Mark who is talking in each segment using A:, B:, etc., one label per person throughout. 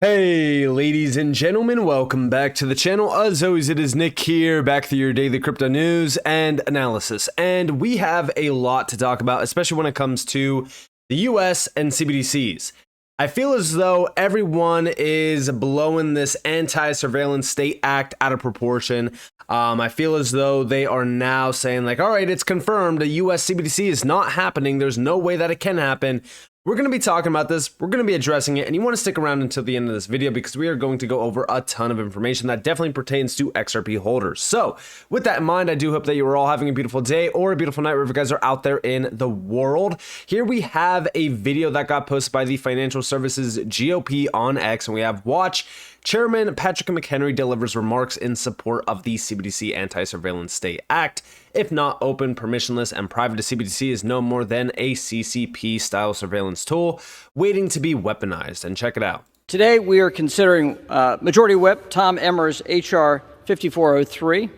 A: Hey ladies and gentlemen, welcome back to the channel. As always, it is Nick here, back for your daily crypto news and analysis. And we have a lot to talk about, especially when it comes to the US and CBDCs. I feel as though everyone is blowing this Anti-Surveillance State Act out of proportion. I feel as though they are now saying like, all right, it's confirmed, a US CBDC is not happening. There's no way that it can happen. We're going to be talking about this, we're going to be addressing it, and you want to stick around until the end of this video because we are going to go over a ton of information that definitely pertains to XRP holders. So, with that in mind, I do hope that you are all having a beautiful day or a beautiful night wherever you guys are out there in the world. Here we have a video that got posted by the Financial Services GOP on X, and we have watch Chairman Patrick McHenry delivers remarks in support of the CBDC Anti-Surveillance State Act. If not open, permissionless, and private, a CBDC is no more than a CCP-style surveillance tool waiting to be weaponized. And check it out.
B: Today, we are considering Majority Whip Tom Emmer's H.R. 5403,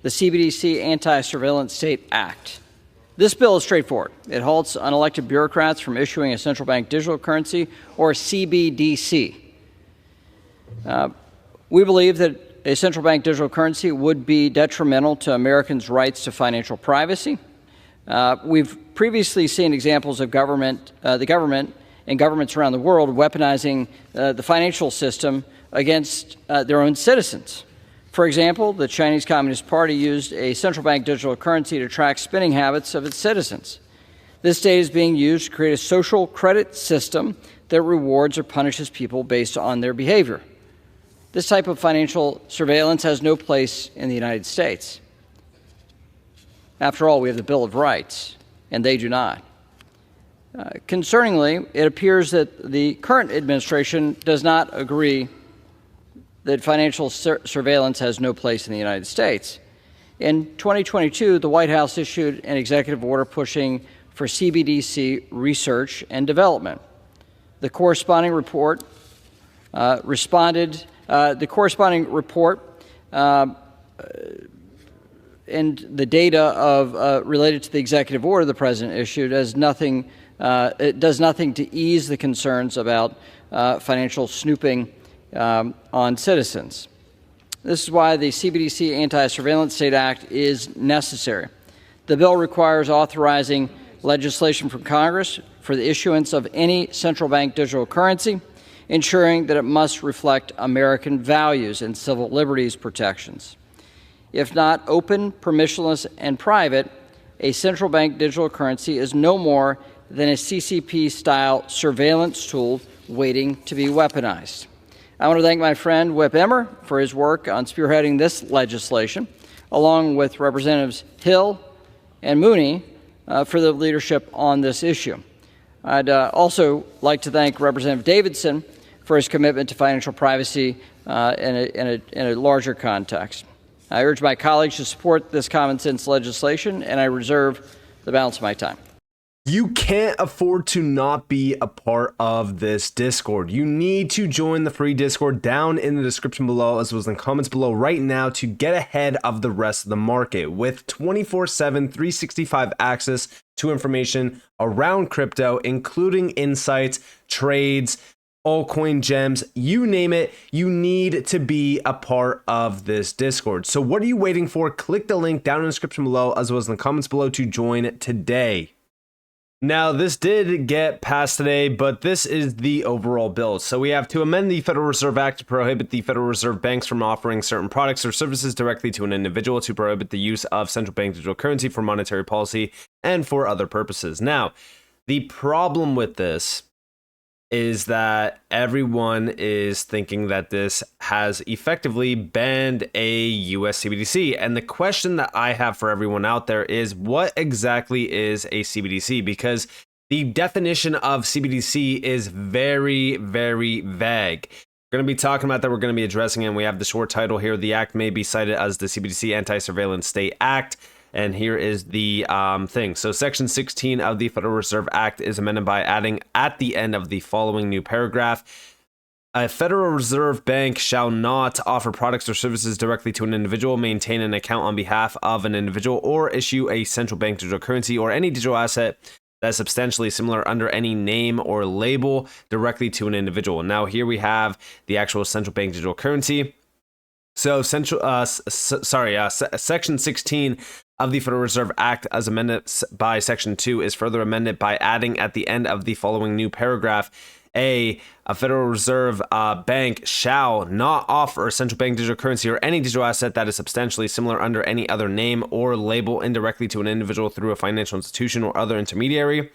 B: the CBDC Anti-Surveillance State Act. This bill is straightforward. It halts unelected bureaucrats from issuing a central bank digital currency, or CBDC. We believe that a central bank digital currency would be detrimental to Americans' rights to financial privacy. We've previously seen examples of the government and governments around the world weaponizing the financial system against their own citizens. For example, the Chinese Communist Party used a central bank digital currency to track spending habits of its citizens. This data is being used to create a social credit system that rewards or punishes people based on their behavior. This type of financial surveillance has no place in the United States. After all, we have the Bill of Rights, and they do not. Concerningly, it appears that the current administration does not agree that financial surveillance has no place in the United States. In 2022, the White House issued an executive order pushing for CBDC research and development. The corresponding report and the data related to the executive order the president issued it does nothing to ease the concerns about financial snooping on citizens. This is why the CBDC Anti-Surveillance State Act is necessary. The bill requires authorizing legislation from Congress for the issuance of any central bank digital currency, ensuring that it must reflect American values and civil liberties protections. If not open, permissionless, and private, a central bank digital currency is no more than a CCP-style surveillance tool waiting to be weaponized. I want to thank my friend Whip Emmer for his work on spearheading this legislation, along with Representatives Hill and Mooney for their leadership on this issue. I'd also like to thank Representative Davidson for his commitment to financial privacy in a larger context. I urge my colleagues to support this common sense legislation, and I reserve the balance of my time.
A: You can't afford to not be a part of this Discord. You need to join the free Discord down in the description below, as well as in the comments below right now, to get ahead of the rest of the market with 24/7, 365 access to information around crypto, including insights, trades, altcoin gems, you name it. You need to be a part of this Discord. So what are you waiting for? Click the link down in the description below, as well as in the comments below, to join today. Now, this did get passed today, but this is the overall bill. So we have to amend the Federal Reserve Act to prohibit the Federal Reserve banks from offering certain products or services directly to an individual, to prohibit the use of central bank digital currency for monetary policy and for other purposes. Now, the problem with this is that everyone is thinking that this has effectively banned a US CBDC. And the question that I have for everyone out there is, what exactly is a CBDC? Because the definition of CBDC is very, very vague. We're going to be talking about that. We're going to be addressing it. And we have the short title here. The act may be cited as the CBDC Anti-Surveillance State Act. And here is the thing. So Section 16 of the Federal Reserve Act is amended by adding at the end of the following new paragraph: a Federal Reserve Bank shall not offer products or services directly to an individual, maintain an account on behalf of an individual, or issue a central bank digital currency or any digital asset that is substantially similar under any name or label directly to an individual. Now here we have the actual central bank digital currency. So Section 16 of the Federal Reserve Act, as amended by Section 2, is further amended by adding at the end of the following new paragraph, a Federal Reserve bank shall not offer a central bank digital currency or any digital asset that is substantially similar under any other name or label indirectly to an individual through a financial institution or other intermediary.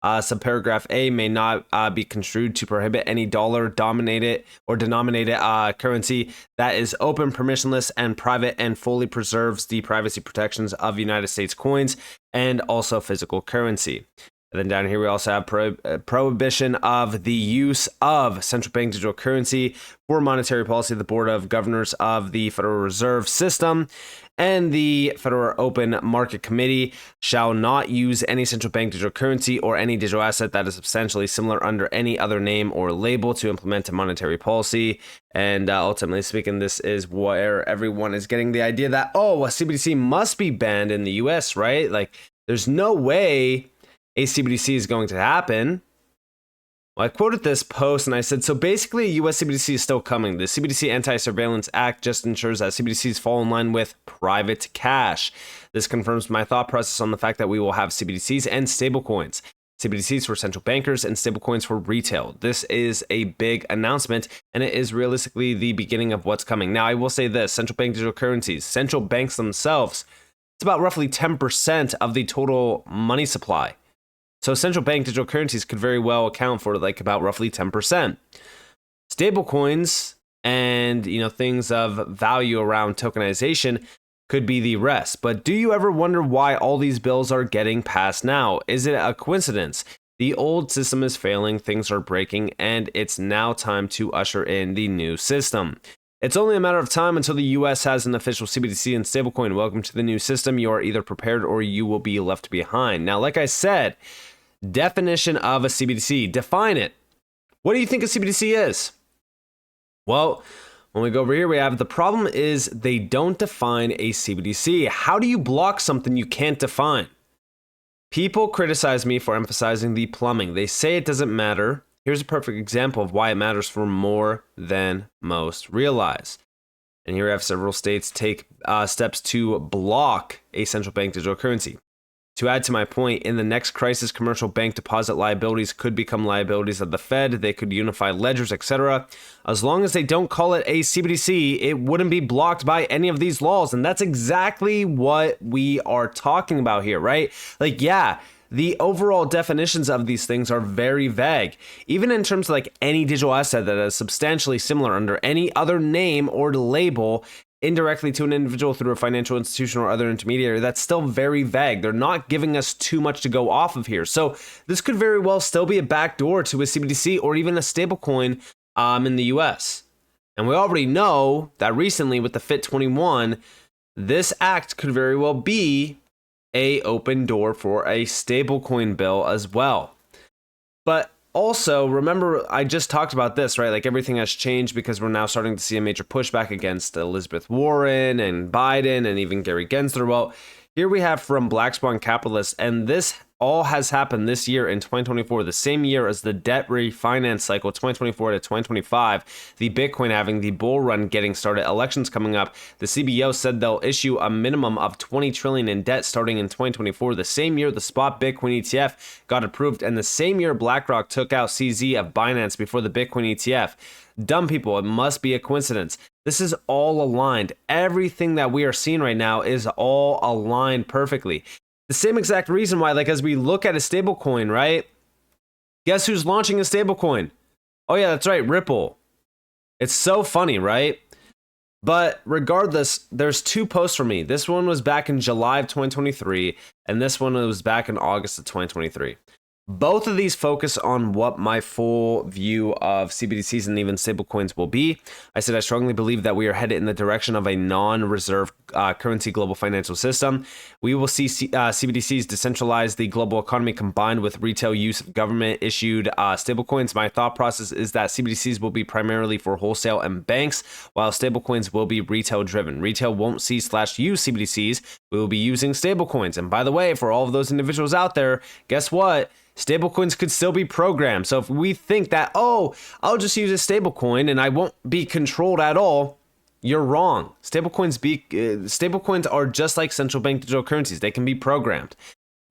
A: Subparagraph A may not be construed to prohibit any dollar-dominated or denominated currency that is open, permissionless, and private and fully preserves the privacy protections of United States coins and also physical currency. And then down here, we also have prohibition of the use of central bank digital currency for monetary policy. The Board of Governors of the Federal Reserve System and the Federal Open Market Committee shall not use any central bank digital currency or any digital asset that is substantially similar under any other name or label to implement a monetary policy. And ultimately speaking, this is where everyone is getting the idea that, oh, a CBDC must be banned in the US, right? Like, there's no way a CBDC is going to happen. Well, I quoted this post and I said, so basically US CBDC is still coming. The CBDC Anti-Surveillance Act just ensures that CBDCs fall in line with private cash. This confirms my thought process on the fact that we will have CBDCs and stablecoins. CBDCs for central bankers and stablecoins for retail. This is a big announcement, and it is realistically the beginning of what's coming. Now, I will say this, central bank digital currencies, central banks themselves, it's about roughly 10% of the total money supply. So central bank digital currencies could very well account for like about roughly 10%. Stablecoins and things of value around tokenization could be the rest. But do you ever wonder why all these bills are getting passed now? Is it a coincidence? The old system is failing, things are breaking, and it's now time to usher in the new system. It's only a matter of time until the US has an official CBDC and stablecoin. Welcome to the new system. You are either prepared or you will be left behind. Now, like I said, definition of a CBDC. Define it. What do you think a CBDC is? Well, when we go over here, we have the problem is they don't define a CBDC. How do you block something you can't define? People criticize me for emphasizing the plumbing. They say it doesn't matter. Here's a perfect example of why it matters for more than most realize. And here we have several states take steps to block a central bank digital currency. To add to my point, in the next crisis, commercial bank deposit liabilities could become liabilities of the Fed. They could unify ledgers, etc. As long as they don't call it a CBDC, it wouldn't be blocked by any of these laws. And that's exactly what we are talking about here, right? Like, yeah, the overall definitions of these things are very vague. Even in terms of like any digital asset that is substantially similar under any other name or label, indirectly to an individual through a financial institution or other intermediary, that's still very vague. They're not giving us too much to go off of here. So this could very well still be a backdoor to a CBDC or even a stablecoin in the US. And we already know that recently with the FIT21, this act could very well be an open door for a stablecoin bill as well. But also, remember, I just talked about this, right? Like everything has changed because we're now starting to see a major pushback against Elizabeth Warren and Biden and even Gary Gensler. Well, here we have from Black Swan Capitalists, and this all has happened this year in 2024, the same year as the debt refinance cycle, 2024 to 2025, the Bitcoin having the bull run getting started, elections coming up. The CBO said they'll issue a minimum of 20 trillion in debt starting in 2024, the same year the spot Bitcoin ETF got approved, and the same year BlackRock took out CZ of Binance before the Bitcoin ETF. Dumb people, it must be a coincidence. This is all aligned. Everything that we are seeing right now is all aligned perfectly. The same exact reason why, like, as we look at a stablecoin, right? Guess who's launching a stablecoin? Oh yeah, that's right, Ripple. It's so funny, right? But regardless, there's two posts for me. This one was back in July of 2023, and this one was back in August of 2023. Both of these focus on what my full view of CBDCs and even stablecoins will be. I said I strongly believe that we are headed in the direction of a non-reserve currency global financial system. We will see CBDCs decentralize the global economy combined with retail use of government-issued stablecoins. My thought process is that CBDCs will be primarily for wholesale and banks, while stablecoins will be retail-driven. Retail won't see/use CBDCs. we will be using stablecoins. And by the way, for all of those individuals out there, guess what? Stablecoins could still be programmed. So if we think that, oh, I'll just use a stablecoin and I won't be controlled at all, you're wrong. Stablecoins are just like central bank digital currencies. They can be programmed.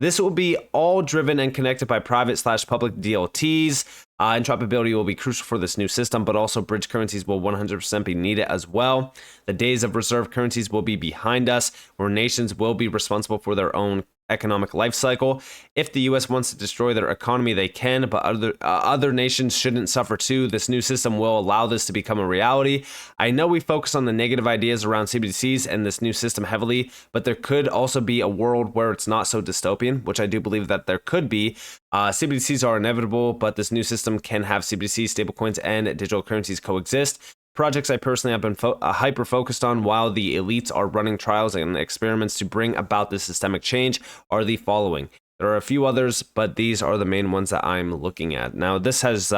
A: This will be all driven and connected by private/public DLTs. Interoperability will be crucial for this new system, but also bridge currencies will 100% be needed as well. The days of reserve currencies will be behind us, where nations will be responsible for their own economic life cycle. If the US wants to destroy their economy, they can, but other nations shouldn't suffer too. This new system will allow this to become a reality. I know we focus on the negative ideas around CBDCs and this new system heavily, but there could also be a world where it's not so dystopian, which I do believe that there could be. CBDCs are inevitable, but this new system can have CBDCs, stablecoins, and digital currencies coexist. Projects I personally have been hyper-focused on while the elites are running trials and experiments to bring about this systemic change are the following. There are a few others, but these are the main ones that I'm looking at. Now, this has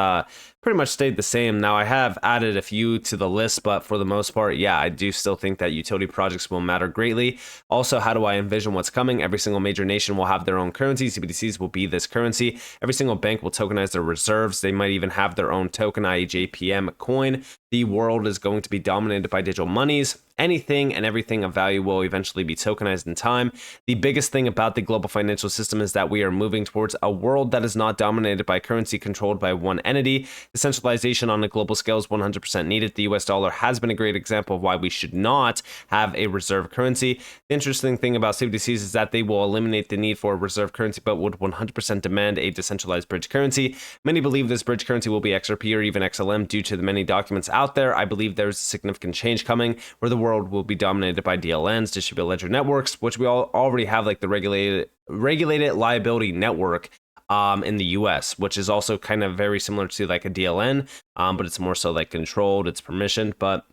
A: pretty much stayed the same. Now, I have added a few to the list, but for the most part, yeah, I do still think that utility projects will matter greatly. Also, how do I envision what's coming? Every single major nation will have their own currency. CBDCs will be this currency. Every single bank will tokenize their reserves. They might even have their own token, i.e. JPM coin. The world is going to be dominated by digital monies. Anything and everything of value will eventually be tokenized in time. The biggest thing about the global financial system is that we are moving towards a world that is not dominated by currency controlled by one entity. Decentralization on a global scale is 100% needed. The US dollar has been a great example of why we should not have a reserve currency. The interesting thing about CBDCs is that they will eliminate the need for a reserve currency, but would 100% demand a decentralized bridge currency. Many believe this bridge currency will be XRP or even XLM due to the many documents out there. I believe there's a significant change coming where the world will be dominated by DLNs, distributed ledger networks, which we already have, like the regulated liability network in the US, which is also kind of very similar to like a DLN, but it's more so like controlled, it's permissioned. But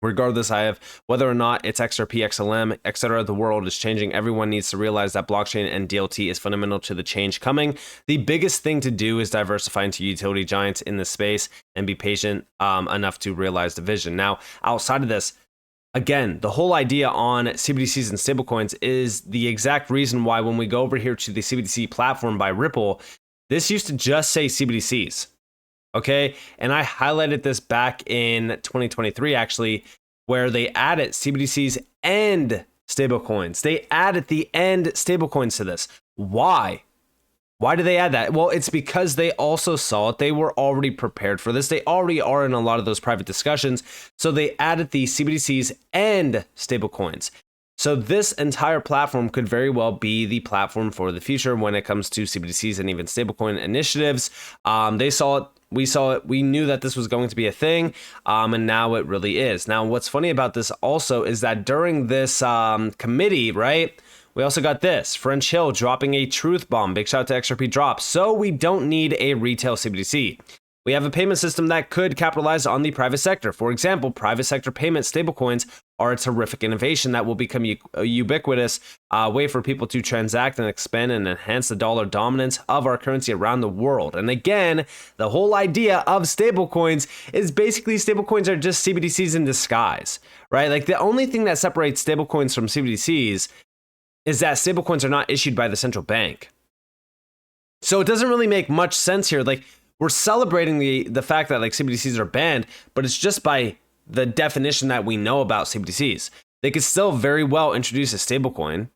A: regardless, I have whether or not it's XRP, XLM, etc. The world is changing. Everyone needs to realize that blockchain and DLT is fundamental to the change coming. The biggest thing to do is diversify into utility giants in this space and be patient enough to realize the vision. Now, outside of this, again, the whole idea on CBDCs and stablecoins is the exact reason why when we go over here to the CBDC platform by Ripple, this used to just say CBDCs. Okay, and I highlighted this back in 2023, actually, where they added CBDCs and stablecoins. They added the end stablecoins to this. Why? Why do they add that? Well, it's because they also saw it. They were already prepared for this. They already are in a lot of those private discussions. So they added the CBDCs and stablecoins. So this entire platform could very well be the platform for the future when it comes to CBDCs and even stablecoin initiatives. They saw it. We saw it. We knew that this was going to be a thing, and now it really is. Now, what's funny about this also is that during this committee, right, we also got this. French Hill dropping a truth bomb. Big shout out to XRP Drop. So we don't need a retail CBDC. We have a payment system that could capitalize on the private sector. For example, private sector payment stablecoins are a terrific innovation that will become a ubiquitous way for people to transact and expand and enhance the dollar dominance of our currency around the world. And again, the whole idea of stablecoins is basically stablecoins are just CBDCs in disguise, right? Like the only thing that separates stablecoins from CBDCs is that stablecoins are not issued by the central bank. So it doesn't really make much sense here. Like, we're celebrating the fact that like CBDCs are banned, but it's just by the definition that we know about CBDCs. They could still very well introduce a stablecoin.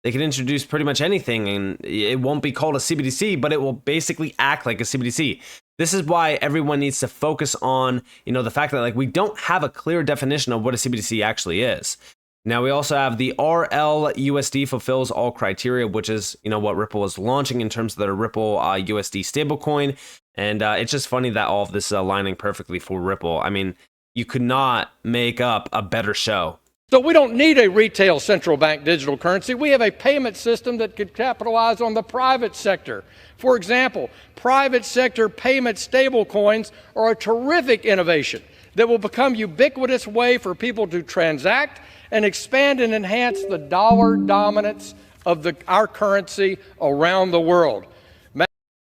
A: They can introduce pretty much anything and it won't be called a CBDC, but it will basically act like a CBDC. This is why everyone needs to focus on, the fact that like we don't have a clear definition of what a CBDC actually is. Now, we also have the RLUSD fulfills all criteria, which is, what Ripple is launching in terms of their Ripple USD stablecoin. And it's just funny that all of this is aligning perfectly for Ripple. I mean, you could not make up a better show.
C: So we don't need a retail central bank digital currency. We have a payment system that could capitalize on the private sector. For example, private sector payment stablecoins are a terrific innovation that will become ubiquitous way for people to transact and expand and enhance the dollar dominance of our currency around the world.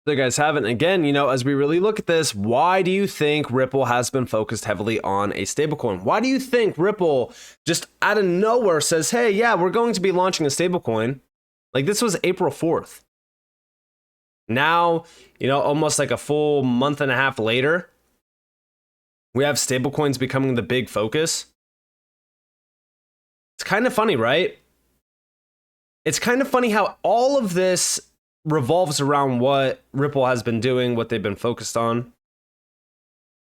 A: There you guys have it. And again, as we really look at this, why do you think Ripple has been focused heavily on a stablecoin? Why do you think Ripple just out of nowhere says, hey, yeah, we're going to be launching a stablecoin? Like, this was April 4th. Now, almost like a full month and a half later, we have stablecoins becoming the big focus. It's kind of funny, right? It's kind of funny how all of this revolves around what Ripple has been doing, what they've been focused on.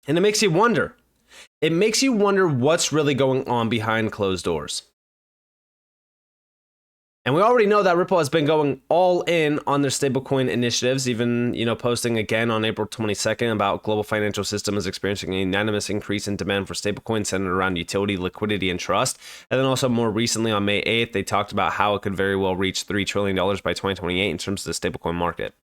A: And it makes you wonder. It makes you wonder what's really going on behind closed doors. And we already know that Ripple has been going all in on their stablecoin initiatives, even, posting again on April 22nd about global financial system is experiencing a unanimous increase in demand for stablecoins centered around utility, liquidity, and trust. And then also more recently on May 8th, they talked about how it could very well reach $3 trillion by 2028 in terms of the stablecoin market.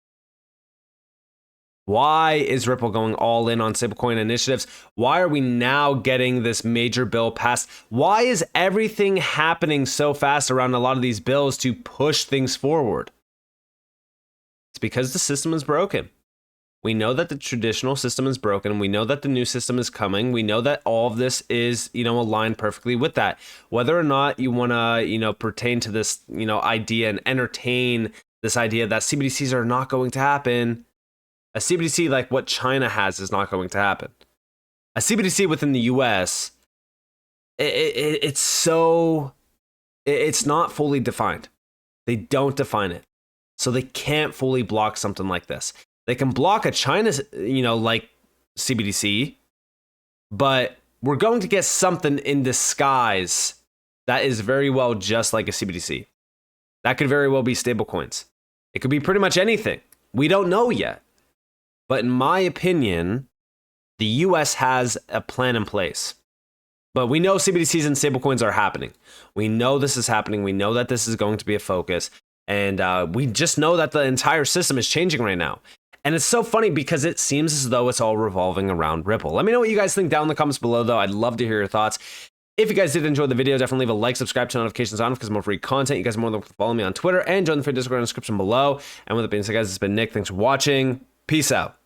A: Why is Ripple going all in on stablecoin initiatives? Why are we now getting this major bill passed? Why is everything happening so fast around a lot of these bills to push things forward? It's because the system is broken. We know that the traditional system is broken. We know that the new system is coming. We know that all of this is, aligned perfectly with that. Whether or not you want to, pertain to this, idea and entertain this idea that CBDCs are not going to happen, a CBDC like what China has is not going to happen. A CBDC within the US, it's not fully defined. They don't define it. So they can't fully block something like this. They can block a China, like CBDC, but we're going to get something in disguise that is very well just like a CBDC. That could very well be stablecoins. It could be pretty much anything. We don't know yet. But in my opinion, the US has a plan in place. But we know CBDCs and stablecoins are happening. We know this is happening. We know that this is going to be a focus. And we just know that the entire system is changing right now. And it's so funny because it seems as though it's all revolving around Ripple. Let me know what you guys think down in the comments below, though. I'd love to hear your thoughts. If you guys did enjoy the video, definitely leave a like, subscribe, turn notifications on because more free content. You guys are more than welcome to follow me on Twitter and join the free Discord in the description below. And with it being said, guys, it's been Nick. Thanks for watching. Peace out.